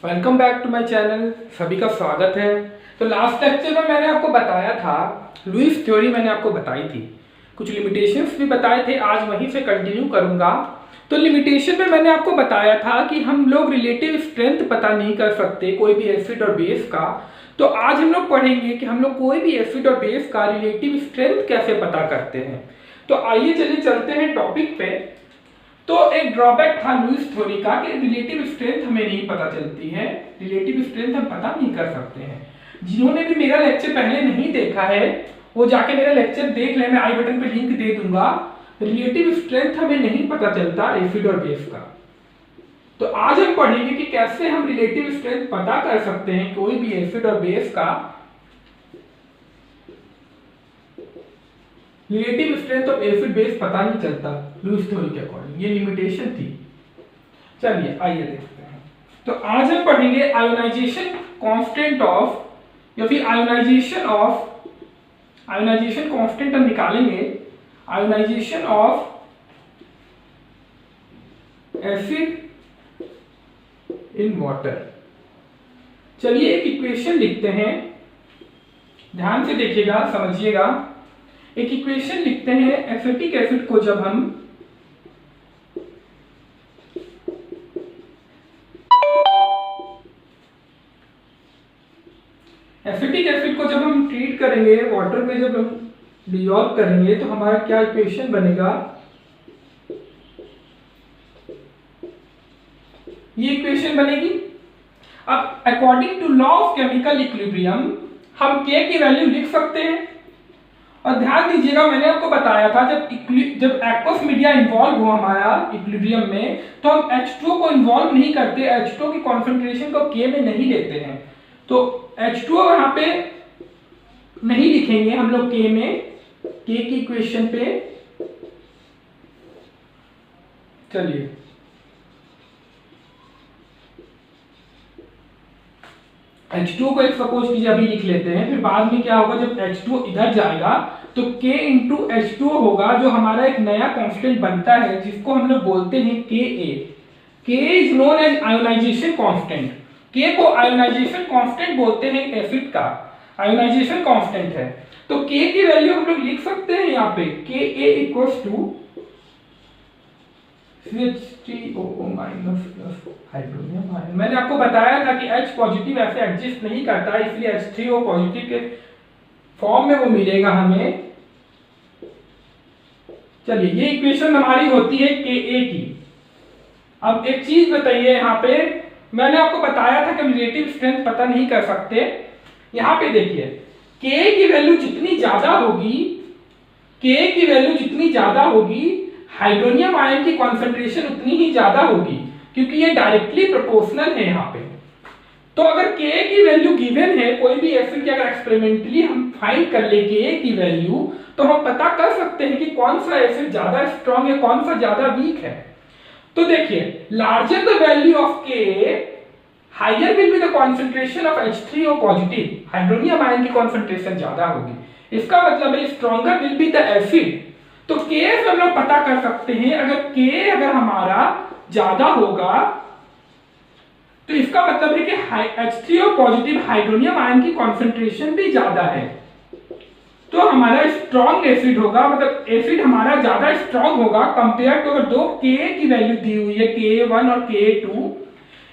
Welcome back to my channel. सभी का स्वागत है। तो लास्ट लेक्चर में मैंने आपको बताया था, लुईस थ्योरी मैंने आपको बताई थी, कुछ लिमिटेशंस भी बताए थे। आज वहीं से कंटिन्यू करूंगा। तो लिमिटेशन में मैंने आपको बताया था कि हम लोग रिलेटिव स्ट्रेंथ पता नहीं कर सकते कोई भी एसिड और बेस का। तो आज हम लोग पढ़ेंगे कि हम लोग कोई भी एसिड और बेस का रिलेटिव स्ट्रेंथ कैसे पता करते हैं। तो आइए चलिए चलते हैं टॉपिक पे। तो एक ड्रॉबैक था लुईस थ्योरी का कि रिलेटिव स्ट्रेंथ हमें नहीं पता चलती है, रिलेटिव स्ट्रेंथ हम पता नहीं कर सकते हैं। जिन्होंने भी मेरा लेक्चर पहले नहीं देखा है वो जाके मेरा लेक्चर देख ले, मैं आई बटन पे लिंक दे दूंगा। रिलेटिव स्ट्रेंथ हमें नहीं पता चलता एसिड और बेस का। तो आज हम पढ़ेंगे कि कैसे हम रिलेटिव स्ट्रेंथ पता कर सकते हैं कोई भी एसिड और बेस का। Relative strength of acid base पता नहीं चलता लुईस थ्योरी के अकॉर्डिंग, ये लिमिटेशन थी। चलिए आइए देखते हैं। तो आज हम पढ़ेंगे आयोनाइजेशन कांस्टेंट ऑफ, या फिर आयोनाइजेशन कांस्टेंट हम निकालेंगे, ionisation of acid in water. चलिए एक इक्वेशन लिखते हैं, ध्यान से देखिएगा समझिएगा। एक इक्वेशन लिखते हैं, एसिटिक एसिड को जब हम ट्रीट करेंगे वाटर में, जब हम डिसॉल्व करेंगे तो हमारा क्या इक्वेशन बनेगा, ये इक्वेशन बनेगी। अब according to law of chemical equilibrium हम K की वैल्यू लिख सकते हैं। और ध्यान दीजिएगा मैंने आपको बताया था जब एक्वस मीडिया इन्वॉल्व हो हमारा इक्विलिब्रियम में, तो हम H2O को इन्वॉल्व नहीं करते, H2O की कॉन्सेंट्रेशन को K में नहीं लेते हैं। तो H2O यहाँ पे नहीं लिखेंगे हम लोग K में, K की इक्वेशन पे। चलिए H2O को एक सपोज कीजिए अभी लिख लेते हैं, फिर बाद में क्या होगा जब H2O इधर जाएगा तो K इंटू H2O होगा, जो हमारा एक नया कांस्टेंट बनता है जिसको हम लोग बोलते हैं Ka। K is known as ionisation constant. K को आयोनाइजेशन कांस्टेंट बोलते हैं, एसिड का आयोनाइजेशन कांस्टेंट है। तो K की वैल्यू हम लोग लिख सकते हैं यहाँ पे, Ka equals to CH3O minus hydrogen ion. मैंने आपको बताया था कि H पॉजिटिव ऐसे एग्जिस्ट नहीं करता, इसलिए H3O पॉजिटिव के फॉर्म में वो मिलेगा हमें। चलिए ये इक्वेशन हमारी होती है Ka की। अब एक चीज बताइए, यहाँ पे मैंने आपको बताया था कि रिलेटिव स्ट्रेंथ पता नहीं कर सकते। यहाँ पे देखिए K की वैल्यू जितनी ज्यादा होगी हाइड्रोनियम आयन की कॉन्सेंट्रेशन उतनी ही ज्यादा होगी, क्योंकि ये डायरेक्टली प्रोपोर्शनल है यहाँ पे। तो अगर K की वैल्यू गिवन है, कोई भी एसिड की अगर एक्सपेरिमेंटली हम फाइंड कर ले Ka की वैल्यू, तो हम पता कर सकते हैं कि कौन सा एसिड ज्यादा स्ट्रॉन्ग है, कौन सा ज्यादा वीक है। तो देखिए larger the value of K higher will be the concentration of H3O positive, hydronium ion की कॉन्सेंट्रेशन ज्यादा होगी। इसका मतलब है stronger will be the acid. तो K से हम लोग पता कर सकते हैं, अगर हमारा ज्यादा होगा तो इसका मतलब है कि H3O पॉजिटिव हाइड्रोनियम आयन की कॉन्सेंट्रेशन भी ज्यादा है, तो हमारा स्ट्रॉन्ग एसिड होगा, मतलब एसिड हमारा ज्यादा स्ट्रॉन्ग होगा कंपेयर टू अगर दो K की वैल्यू दी हुई है Ka1 और Ka2।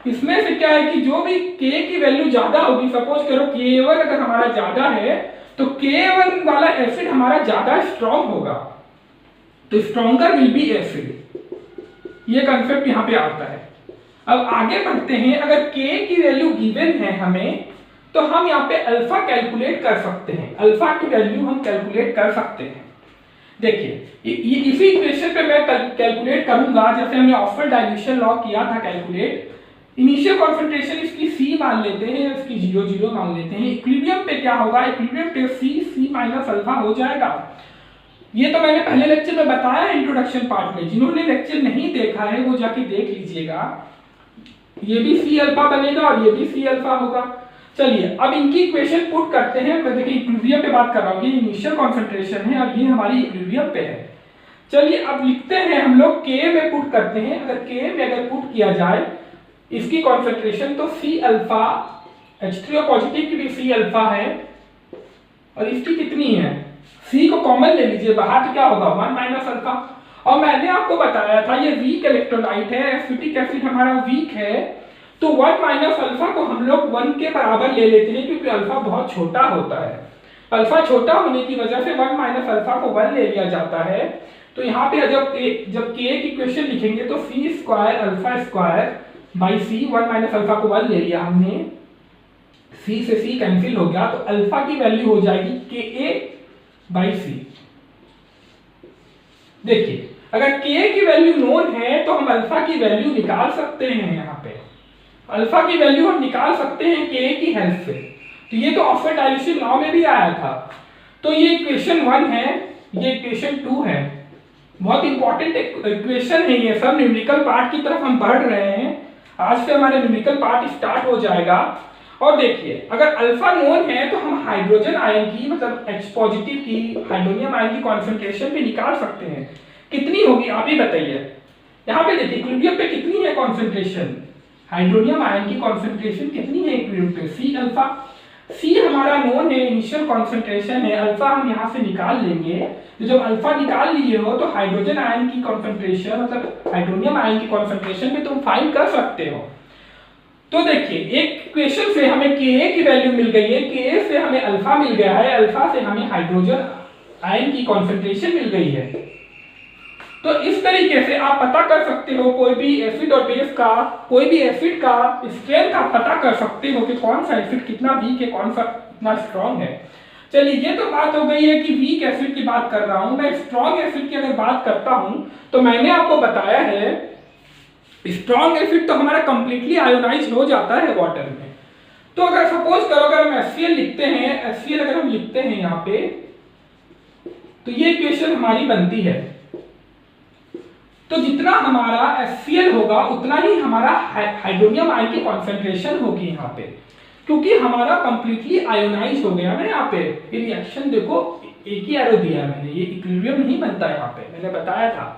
इसमें से क्या है कि जो भी K की वैल्यू ज्यादा होगी, सपोज करो Ka1 अगर हमारा ज्यादा है तो Ka1 वाला एसिड हमारा ज्यादा स्ट्रॉन्ग होगा, तो स्ट्रॉन्गर विल बी एसिड। ये कंसेप्ट यहाँ पे आता है। अब आगे बढ़ते हैं, अगर K की वैल्यू गिवन है हमें, तो हम यहाँ पे अल्फा कैलकुलेट कर सकते हैं, अल्फा की वैल्यू हम कैलकुलेट कर सकते हैं। देखिए इसी इक्वेशन पे मैं कैलकुलेट करूंगा, जैसे हमने ऑफर डाइल्यूशन लॉ किया था कैलकुलेट। इनिशियल कॉन्सेंट्रेशन इसकी C मान लेते हैं, इसकी 0 मान लेते हैं। इक्विलिब्रियम पे क्या होगा, इक्विलिब्रियम पे C माइनस अल्फा हो जाएगा। ये तो मैंने पहले लेक्चर में बताया इंट्रोडक्शन पार्ट में, जिन्होंने लेक्चर नहीं देखा है वो जाके देख लीजिएगा। ये भी C अल्फा बनेगा और ये भी C अल्फा होगा। चलिए अब इनकी इक्वेशन पुट करते हैं। मैं देखिए इक्विलिब्रियम पे बात कर रहा हूँ, ये इनिशियल कॉन्सेंट्रेशन है और ये हमारी इक्विलिब्रियम पे है। चलिए अब लिखते हैं हम लोग K में पुट करते हैं। अगर K में अगर पुट किया जाए इसकी कॉन्सेंट्रेशन तो सी अल्फा, H3O पॉजिटिव की भी सी अल्फा है, और इसकी कितनी है, सी को कॉमन ले लीजिए बाहर तो क्या होगा 1 माइनस अल्फा। और मैंने आपको बताया था ये वीक इलेक्ट्रोलाइट है, एसिटिक एसिड हमारा वीक है, तो 1 माइनस अल्फा को हम लोग 1 के बराबर ले लेते हैं क्योंकि अल्फा बहुत छोटा होता है। अल्फा छोटा होने की वजह से 1 माइनस अल्फा को 1 ले लिया जाता है। तो यहाँ पे जब के की इक्वेशन लिखेंगे तो C square alpha square by C, 1 minus alpha को 1 ले लिया हमने, सी से सी कैंसिल हो गया, तो अल्फा की वैल्यू हो जाएगी के ए बाई सी। देखिए अगर के की वैल्यू नोन है तो हम अल्फा की वैल्यू निकाल सकते हैं, यहाँ पे अल्फा की वैल्यू हम निकाल सकते हैं के की हेल्प से। तो ये तो ऑक्सफोर्ड डाइल्यूशन लॉ में भी आया था। तो ये इक्वेशन 1 है, ये इक्वेशन 2 है, बहुत इंपॉर्टेंट इक्वेशन है ये सब। न्यूमेरिकल पार्ट की तरफ हम बढ़ रहे हैं, आज से हमारे न्यूमेरिकल पार्ट स्टार्ट हो जाएगा। और देखिए अगर अल्फा नोन है तो हम हाइड्रोजन आयन की मतलब H पॉजिटिव की हाइड्रोनियम आयन की कॉन्सेंट्रेशन भी निकाल सकते हैं। कितनी होगी आप ही बताइए। यहाँ पे देखिए इक्विलिब्रियम पे कितनी है कॉन्सेंट्रेशन, हाइड्रोनियम आयन की कॉन्सेंट्रेशन कितनी है इक्विलिब्रियम पे, सी अल्फा। सी हमारा नोन है, इनिशियल कॉन्सेंट्रेशन है, अल्फा हम यहाँ से निकाल लेंगे। तो जब अल्फा निकाल लिए हो तो हाइड्रोजन आयन की कॉन्सेंट्रेशन मतलब हाइड्रोनियम आयन की कॉन्सेंट्रेशन भी तुम फाइंड कर सकते हो। तो देखिए एक इक्वेशन से हमें के की वैल्यू मिल गई है, के से हमें अल्फा मिल गया है, अल्फा से हमें हाइड्रोजन आयन की कॉन्सेंट्रेशन मिल गई है। तो इस तरीके से आप पता कर सकते हो कोई भी एसिड और बेस का, कोई भी एसिड का स्ट्रेंथ आप पता कर सकते हो कि कौन सा एसिड कितना वीक है, कौन सा कितना स्ट्रॉन्ग है। चलिए ये तो बात हो गई है कि वीक एसिड की बात कर रहा हूं। मैं स्ट्रॉन्ग एसिड की अगर बात करता हूं तो मैंने आपको बताया है स्ट्रॉन्ग एसिड तो हमारा कंप्लीटली आयोनाइज हो जाता है वाटर में। तो अगर सपोज करो अगर हम HCl लिखते हैं, HCl अगर हम लिखते हैं यहाँ पे तो ये इक्वेशन हमारी बनती है। तो जितना हमारा HCl होगा उतना ही हमारा हाइड्रोनियम आयन की कॉन्सेंट्रेशन होगी यहाँ पे, क्योंकि हमारा कंप्लीटली आयोनाइज हो गया ना। यहाँ पे ये रिएक्शन देखो एक ही एरो दिया है मैंने, ये इक्विलिब्रियम नहीं बनता यहाँ पे, मैंने बताया था।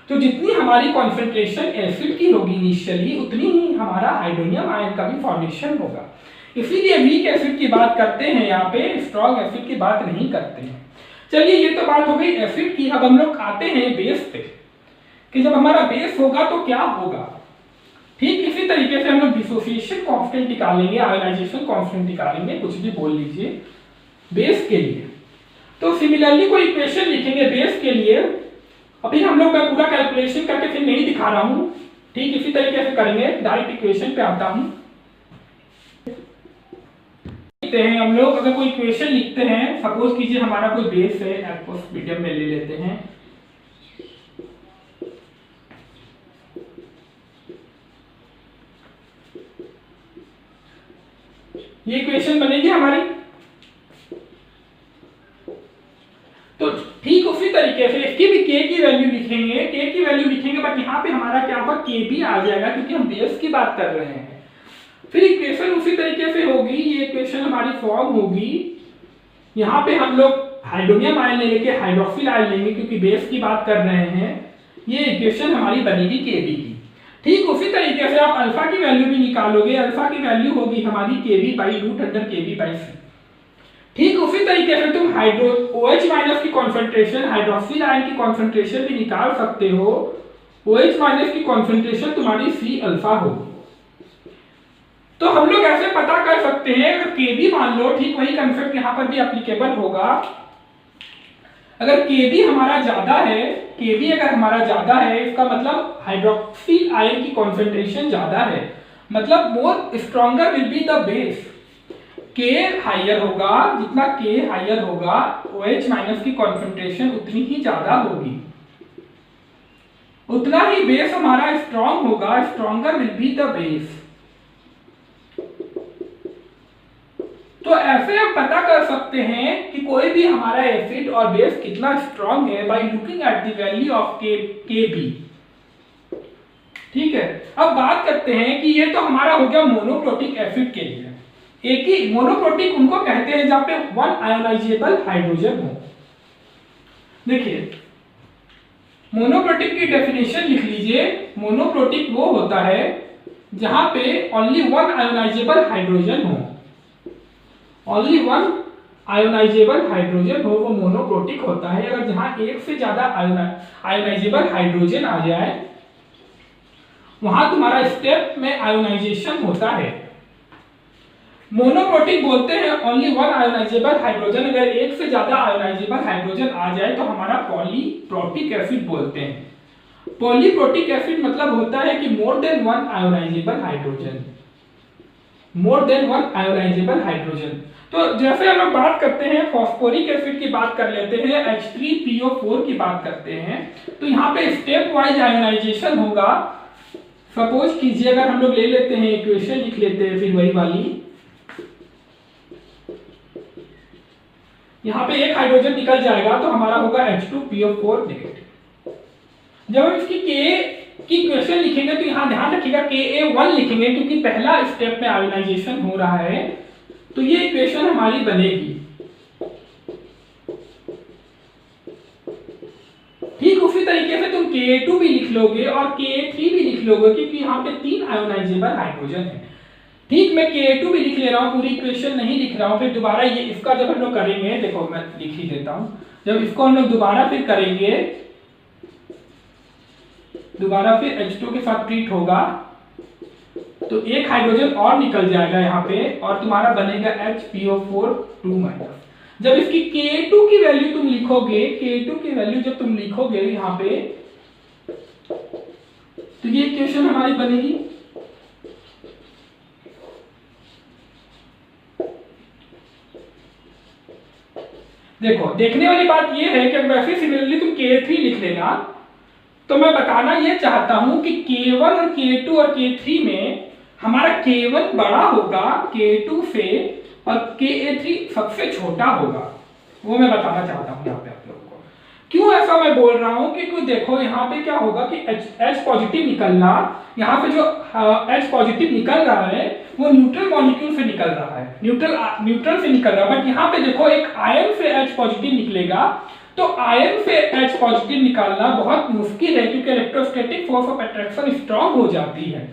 तो जितनी हमारी कॉन्सेंट्रेशन एसिड की होगी इनिशियली उतनी ही हमारा हाइड्रोनियम आयन का भी फॉर्मेशन होगा। इसीलिए वीक एसिड की बात करते हैं यहाँ पे, स्ट्रॉन्ग एसिड की बात नहीं करते हैं। चलिए ये तो बात हो गई एसिड की। अब हम लोग आते हैं बेस पे कि जब हमारा बेस होगा तो क्या होगा। ठीक इसी तरीके से हम लोग डिसोसिएशन कांस्टेंट निकालेंगे, आयोनाइजेशन कांस्टेंट निकालेंगे, कुछ भी बोल लीजिए बेस के लिए। तो सिमिलरली कोई इक्वेशन लिखेंगे बेस के लिए। अभी हम लोग मैं पूरा कैलकुलेशन करके फिर नहीं दिखा रहा हूं, ठीक इसी तरीके से करेंगे। डायरेक्ट इक्वेशन पे आता हूं। लिखते हैं हम लोग, अगर कोई इक्वेशन लिखते हैं, सपोज कीजिए हमारा कोई बेस है, एक्वस मीडियम में ले लेते हैं। ये इक्वेशन बनेगी हमारी। तो ठीक उसी तरीके से इसकी भी के की वैल्यू लिखेंगे, के की वैल्यू लिखेंगे, बट यहाँ पे हमारा क्या होगा के भी आ जाएगा क्योंकि हम बेस की बात कर रहे हैं। फिर इक्वेशन उसी तरीके से होगी, ये इक्वेशन हमारी फॉर्म होगी। यहाँ पे हम लोग हाइड्रोनियम आयन ले लेके हाइड्रोक्सिल आयन लेंगे क्योंकि बेस की बात कर रहे हैं। ये इक्वेशन हमारी बनेगी केबी की। ठीक उसी तरीके से आप अल्फा की वैल्यू भी निकालोगे, अल्फा की वैल्यू होगी हमारी KB by root under KB by C. ठीक उसी तरीके से तुम OH माइनस की कॉन्सेंट्रेशन, हाइड्रोक्सिल आयन की कॉन्सेंट्रेशन भी निकाल सकते हो। OH माइनस की कॉन्सेंट्रेशन तुम्हारी सी अल्फा होगी। तो हम लोग ऐसे पता कर सकते हैं, अगर केबी मान लो, ठीक वही कंसेप्ट यहाँ पर भी एप्लीकेबल होगा। अगर केबी हमारा ज्यादा है, केबी अगर हमारा ज्यादा है इसका मतलब हाइड्रोक्सिल आयन की कॉन्सेंट्रेशन ज्यादा है, मतलब more stronger will be the base. के हायर होगा, जितना के हायर होगा OH माइनस की कॉन्सेंट्रेशन उतनी ही ज्यादा होगी, उतना ही बेस हमारा स्ट्रॉन्ग होगा, stronger will be the base. तो ऐसे हम पता कर सकते हैं कि कोई भी हमारा एसिड और बेस कितना स्ट्रॉन्ग है by looking at the value of Kb। ठीक है, अब बात करते हैं कि ये तो हमारा हो गया मोनोप्रोटिक एसिड के लिए। एक ही मोनोप्रोटिक उनको कहते हैं जहां पे वन आयोनाइजेबल हाइड्रोजन हो। देखिए मोनोप्रोटिक की डेफिनेशन लिख लीजिए। मोनोप्रोटिक वो होता है जहां पे ओनली वन आयोनाइजेबल हाइड्रोजन हो, ओनली वन आयोनाइजेबल हाइड्रोजन हो, वो मोनोप्रोटिक होता है। अगर जहां एक से ज्यादा आयोनाइजेबल हाइड्रोजन आ जाए वहां तुम्हारा स्टेप में आयोनाइजेशन होता है। मोनोप्रोटिक बोलते हैं ओनली वन आयोनाइजेबल हाइड्रोजन, अगर एक से ज्यादा आयोनाइजेबल हाइड्रोजन आ जाए तो हमारा पॉलीप्रोटिक एसिड बोलते हैं। पॉलीप्रोटिक एसिड मतलब होता है कि more than one ionisable hydrogen, more than one ionisable hydrogen. तो जैसे हम लोग बात करते हैं फॉस्फोरिक एसिड की बात कर लेते हैं, H3PO4 की बात करते हैं, तो यहाँ पे स्टेप वाइज आयोनाइजेशन होगा। सपोज कीजिए अगर हम लोग ले लेते हैं इक्वेशन लिख लेते हैं फिर वही वाली, यहाँ पे एक हाइड्रोजन निकल जाएगा तो हमारा होगा H2PO4 नेगेटिव। जब हम इसकी Ka की इक्वेशन लिखेंगे तो यहाँ ध्यान रखिएगा Ka1 लिखेंगे क्योंकि पहला स्टेप में आयोनाइजेशन हो रहा है, तो ये इक्वेशन हमारी बनेगी। ठीक उसी तरीके से तुम Ka2 भी लिख लोगे और Ka3 भी लिख लोगे क्योंकि यहाँ पे 3 आयोनाइजेबल हाइड्रोजन है। ठीक, मैं Ka2 भी लिख ले रहा हूँ, पूरी इक्वेशन नहीं लिख रहा हूँ। फिर दोबारा ये इसका जब हम लोग करेंगे, देखो मैं लिख ही देता हूँ, जब इसको हम लोग दोबारा फिर करेंगे, दोबारा फिर H2 के साथ ट्रीट होगा तो एक हाइड्रोजन और निकल जाएगा यहाँ पे और तुम्हारा बनेगा HPO4 2-। जब इसकी Ka2 की वैल्यू तुम लिखोगे, Ka2 की वैल्यू जब तुम लिखोगे यहाँ पे तो ये इक्वेशन हमारी बनेगी। देखो देखने वाली बात ये है कि वैसे सिमिलरली तुम K3 लिख लेना, तो मैं बताना ये चाहता हूं कि K1 और K2 और K3 में हमारा K1 बड़ा होगा K2 से और Ka3 सबसे छोटा होगा, वो मैं बताना चाहता हूं यहाँ पे आप लोगों को। क्यों ऐसा मैं बोल रहा हूं कि देखो यहाँ पे क्या होगा कि H पॉजिटिव निकलना, यहाँ पे जो H पॉजिटिव निकल रहा है वो न्यूट्रल मॉलिक्यूल से निकल रहा है, न्यूट्रल से निकल रहा है, बट यहाँ पे देखो एक आयन से H पॉजिटिव निकलेगा, तो आयन से H पॉजिटिव निकालना बहुत मुश्किल है क्योंकि electrostatic force of attraction strong हो जाती है।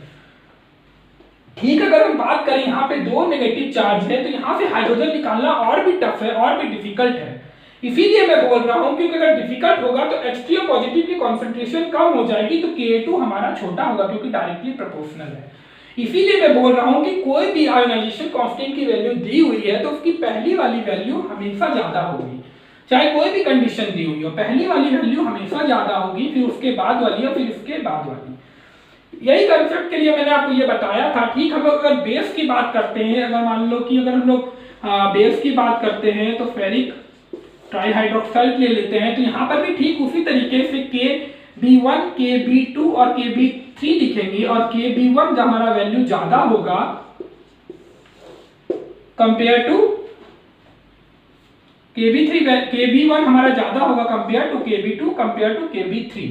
ठीक, अगर हम बात करें यहाँ पे 2 नेगेटिव चार्ज है तो यहाँ से हाइड्रोजन निकालना और भी टफ है, और भी डिफिकल्ट है। इसीलिए मैं बोल रहा हूँ क्योंकि अगर डिफिकल्ट होगा तो H3O पॉजिटिव की कॉन्सेंट्रेशन कम हो जाएगी तो Ka2 हमारा छोटा होगा क्योंकि डायरेक्टली प्रोपोर्शनल है। इसीलिए मैं बोल रहा हूँ कि कोई भी आयोनाइजेशन कांस्टेंट की वैल्यू दी हुई है तो उसकी पहली वाली वैल्यू हमेशा ज्यादा होगी, चाहे कोई भी कंडीशन दी हुई हो, पहली वाली वैल्यू हमेशा ज्यादा होगी, फिर उसके बाद वाली और फिर उसके बाद वाली। यही कंसेप्ट के लिए मैंने आपको ये बताया था। ठीक, हम लोग अगर बेस की बात करते हैं, अगर मान लो कि अगर हम लोग बेस की बात करते हैं तो फेरिक ट्राईहाइड्रोक्साइड ले लेते हैं, तो यहाँ पर भी ठीक उसी तरीके से KB1, KB2 और KB3 लिखेंगे और KB1 जब हमारा वैल्यू ज्यादा होगा कंपेयर टू KB3, KB1 हमारा ज्यादा होगा compare to KB2 compare to KB3।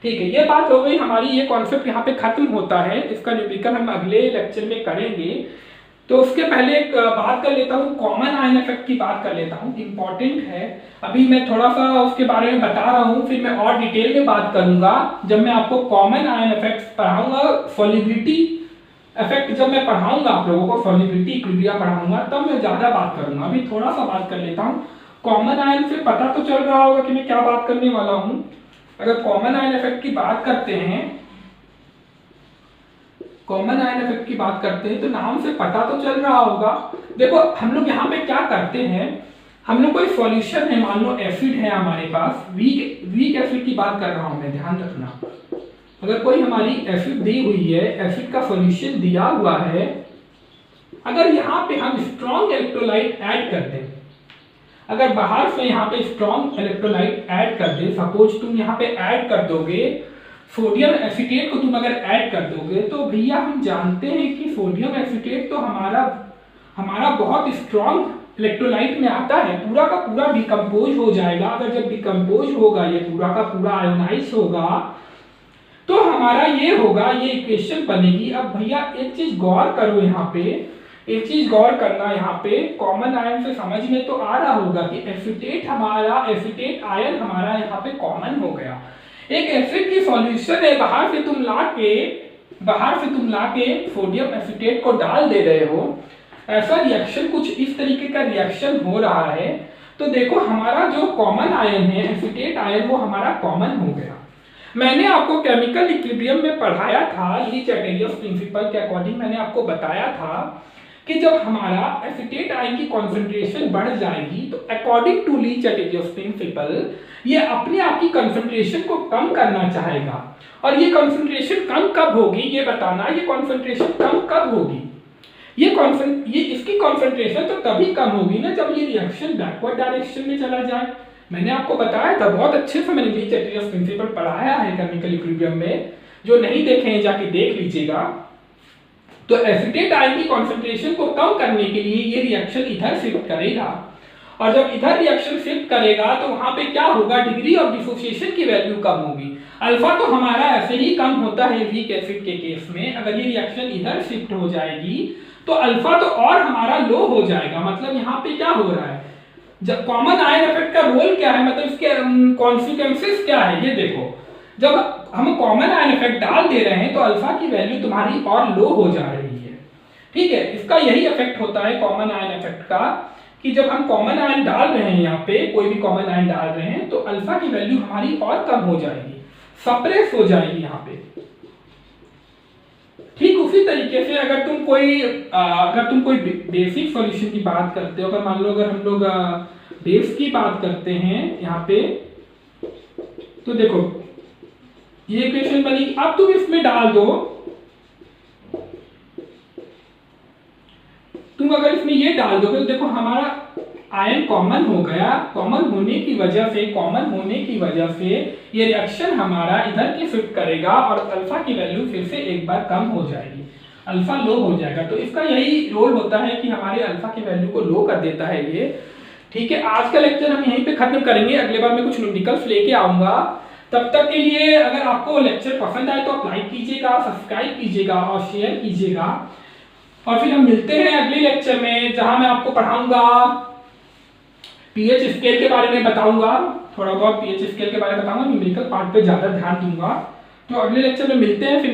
ठीक है, ये बात हो गई हमारी, ये कॉन्सेप्ट यहाँ पे खत्म होता है, इसका न्यूमेरिकल हम अगले लेक्चर में करेंगे। तो उसके पहले एक बात कर लेता हूँ, कॉमन आयन इफेक्ट की बात कर लेता हूँ, इंपॉर्टेंट है। अभी मैं थोड़ा सा उसके बारे में बता रहा हूँ, फिर मैं और डिटेल में बात करूंगा जब मैं आपको कॉमन आयन इफेक्ट पढ़ाऊंगा। सॉल्युबिलिटी इफेक्ट जब मैं पढ़ाऊंगा आप लोगों को, सॉल्युबिलिटी इक्विलिब्रियम पढ़ाऊंगा, तब मैं ज्यादा बात करूंगा। अभी थोड़ा सा बात कर लेता हूँ। कॉमन आयन से पता तो चल रहा होगा कि मैं क्या बात करने वाला हूँ। अगर कॉमन आयन इफेक्ट की बात करते हैं, कॉमन आयन इफेक्ट की बात करते हैं तो नाम से पता तो चल रहा होगा। देखो हम लोग यहाँ पे क्या करते हैं, हम लोग कोई सॉल्यूशन है, मान लो एसिड है हमारे पास, वीक एसिड की बात कर रहा हूं मैं, ध्यान रखना। अगर कोई हमारी एसिड दी हुई है, एसिड का सॉल्यूशन दिया हुआ है, अगर यहाँ पे हम स्ट्रॉन्ग इलेक्ट्रोलाइट ऐड कर दें, अगर बाहर से यहाँ पे स्ट्रॉन्ग इलेक्ट्रोलाइट ऐड कर दे, सपोज तुम यहाँ पे ऐड कर दोगे सोडियम एसीटेट को, तुम अगर ऐड कर दोगे तो भैया हम जानते हैं कि सोडियम एसीटेट तो हमारा बहुत स्ट्रॉन्ग इलेक्ट्रोलाइट में आता है, पूरा का पूरा डिकम्पोज हो जाएगा। अगर जब डिकम्पोज होगा, ये पूरा का पूरा आयोनाइज होगा, तो हमारा ये होगा, ये इक्वेशन बनेगी। अब भैया एक चीज गौर करो, यहाँ पे एक चीज गौर करना, यहाँ पे कॉमन आयन से समझ में तो आ रहा होगा कि एसीटेट आयन हमारा यहाँ पे कॉमन हो गया। एक एसिड की सॉल्यूशन है, बाहर से तुम ला के बाहर से तुम लाके सोडियम एसीटेट को डाल दे रहे हो, ऐसा रिएक्शन कुछ इस तरीके का रिएक्शन हो रहा है, तो देखो हमारा जो कॉमन आयन है एसीटेट आयन वो हमारा कॉमन हो गया। मैंने आपको केमिकल इक्विलिब्रियम में पढ़ाया था, ली-चार्टेरियस प्रिंसिपल के अकॉर्डिंग मैंने आपको बताया था कि जब हमारा एसीटेट आयन की कॉन्सेंट्रेशन बढ़ जाएगी तो अकॉर्डिंग टू ली-चार्टेरियस प्रिंसिपल ये अपने आप की कॉन्सेंट्रेशन को कम करना चाहेगा। और ये कॉन्सेंट्रेशन कम कब होगी ये बताना, ये कॉन्सेंट्रेशन कम कब होगी, ये इसकी कॉन्सेंट्रेशन तो तभी कम होगी ना जब ये रिएक्शन बैकवर्ड डायरेक्शन में चला जाए। मैंने आपको बताया था बहुत अच्छे से, मैंने ली-चार्टेरियस प्रिंसिपल पढ़ाया है केमिकल इक्विलिब्रियम में, जो नहीं देखे हैं जाके देख लीजिएगा। तो एसीटेट आयन की कॉन्सेंट्रेशन को कम करने के लिए ये रिएक्शन इधर शिफ्ट करेगा, और जब इधर रिएक्शन शिफ्ट करेगा तो वहां पे क्या होगा, डिग्री ऑफ डिसोसिएशन की वैल्यू कम होगी। अल्फा तो हमारा ऐसे ही कम होता है वीक एसिड के केस में, अगर ये रिएक्शन इधर शिफ्ट हो जाएगी तो अल्फा तो और हमारा लो हो जाएगा। मतलब यहाँ पे क्या हो रहा है, जब कॉमन आयन इफेक्ट का रोल क्या है, मतलब इसके कॉन्सिक्वेंसेस क्या है, ये देखो जब हम कॉमन आयन इफेक्ट डाल दे रहे हैं तो अल्फा की वैल्यू तुम्हारी और लो हो जा रही है। ठीक है, इसका यही इफेक्ट होता है कॉमन आयन इफेक्ट का, कि जब हम कॉमन आयन डाल रहे हैं यहाँ पे, कोई भी कॉमन आयन डाल रहे हैं तो अल्फा की वैल्यू हमारी और कम हो जाएगी, सप्रेस हो जाएगी यहाँ पे। ठीक उसी तरीके से अगर तुम कोई बेसिक सॉल्यूशन की बात करते हो, अगर मान लो अगर हम लोग बेस की बात करते हैं यहाँ पे, तो देखो ये इक्वेशन बनी, अब तुम इसमें डाल दो, तुम अगर इसमें ये डाल दोगे तो देखो हमारा आयन कॉमन हो गया, कॉमन होने की वजह से ये रिएक्शन हमारा इधर की शिफ्ट करेगा और अल्फा की वैल्यू फिर से एक बार कम हो जाएगी, अल्फा लो हो जाएगा। तो इसका यही रोल होता है कि हमारे अल्फा की वैल्यू को लो कर देता है ये। ठीक है, आज का लेक्चर हम यहीं पे खत्म करेंगे, अगले बार मैं कुछ न्यूमेरिकल्स लेके आऊंगा। तब तक के लिए अगर आपको लेक्चर पसंद आए तो आप लाइक कीजिएगा, सब्सक्राइब कीजिएगा और शेयर कीजिएगा, और फिर हम मिलते हैं अगले लेक्चर में जहां मैं आपको पढ़ाऊंगा पीएच स्केल के बारे में बताऊंगा, थोड़ा बहुत पीएच स्केल के बारे में बताऊंगा, न्यूमेरिकल पार्ट पे ज्यादा ध्यान दूंगा। तो अगले लेक्चर में मिलते हैं फिर।